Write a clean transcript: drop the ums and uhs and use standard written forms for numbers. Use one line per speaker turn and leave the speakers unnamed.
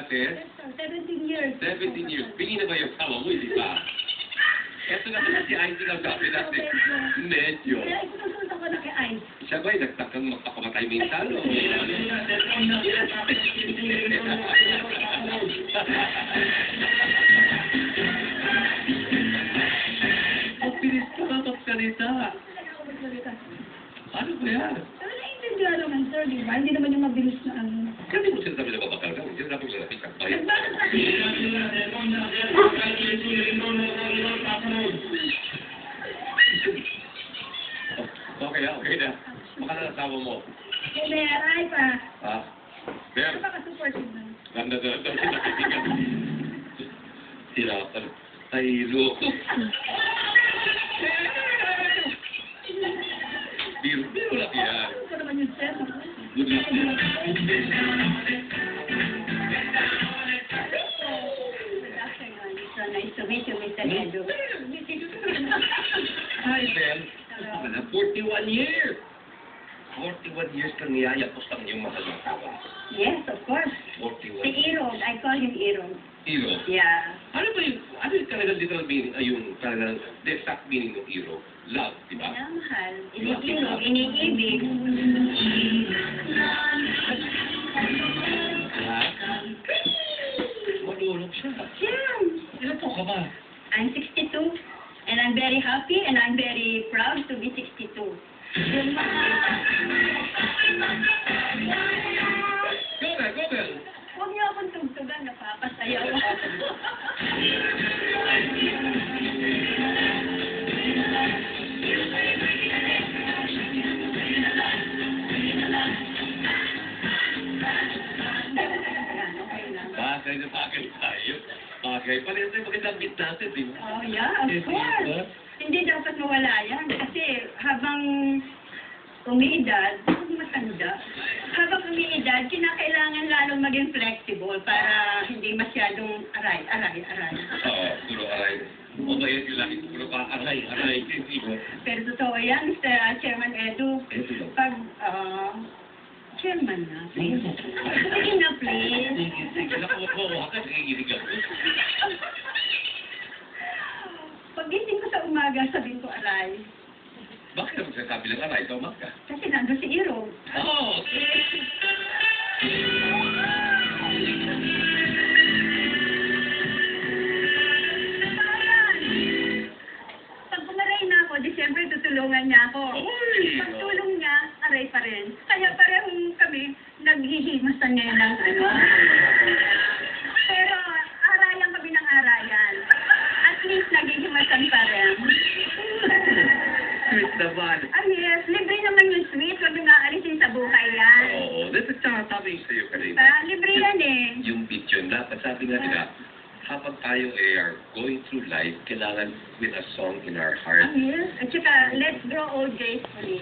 ate?
17 years.
17 years. Pingi na ba yung asawa mo, hindi ba? Eto naman si Ice ang sabi natin. Medyo.
Kaya isusunod ako na kay Ice.
Siya ba'y nagtakang magpakamatay minsan? O? Ang bilis ka ba magsalita? Ano ba yan?
Pero naiintindihan naman, sir, di ba? Hindi naman yung mabilis na ano.
Sabi mo sinasabi na babakal ka. Hindi sinasabi mo sinasabi ka. Bayan.
Bakit kasi?
Okay na. Baka na nasawa mo.
May aray pa.
Ha? Ber,
Ano ba ka-supportive na?
ganda na ito. Sirapan. Ay, loko. Biro lang yan.
Ano ko naman yung sir?
Good luck.
So nice to meet you, Mr. Edu.
Hi, Ben. 41 years. 41 years kang niyayapos ang iyong mahal na asawa.
Yes, of course.
41.
Si Irog. I call him Irog.
Iro.
Yeah.
Ano yung talagang literal meaning, yung talagang the exact meaning ng Iro? Love, di ba?
Minamahal. Iniirog. Iniibig.
Ha? Malulog siya.
Yeah.
Ilan po ka ba?
I'm 62. And I'm very happy and I'm very proud to be 62.
Go, Bel.
Huwag niyo akong tugtugan, napapasayaw ako.
Bagay na bagay tayo. Bagay. Pareho tayo magandang beat natin, di ba?
Oh, yeah, of course. Hindi dapat mawala yan. Kasi habang umiidad, matanda, habang umiidad, kinakailangan lalong maging flexible para hindi masyadong aray.
Oo, puro aray. O ba yun yung lagi puro pa aray, hindi ba?
Pero totoo yan, Mr. Chairman Edu.
Edu lang.
Pag, chairman na, please. Sige na, please.
Sige, nakuha ka, nakikinig ako.
Pagising ko sa umaga, sabihin ko aray.
Bakit naman sinasabi lang aray sa umaga?
Kasi nandun si Iro.
Oo!
Pag umaray na ako, di siyempre tutulungan niya ako.
Uy!
Pag tulong niya, aray pa rin. Kaya parehong kami naghihimasan ngayon ng ano. Pero arayan kami ng arayan. At least naghihimasan pa rin.
Sweet naman.
Ah yes, libre naman yung sweet. Huwag yung aalisin sa buhay yan.
Oo, that's a sabi sa'yo kanina.
Libre yan eh.
Yung beat yun, dapat sabi nga nila, habang tayo are going through life, kailangan with a song in our heart.
Ah yes. At saka, let's grow old gracefully.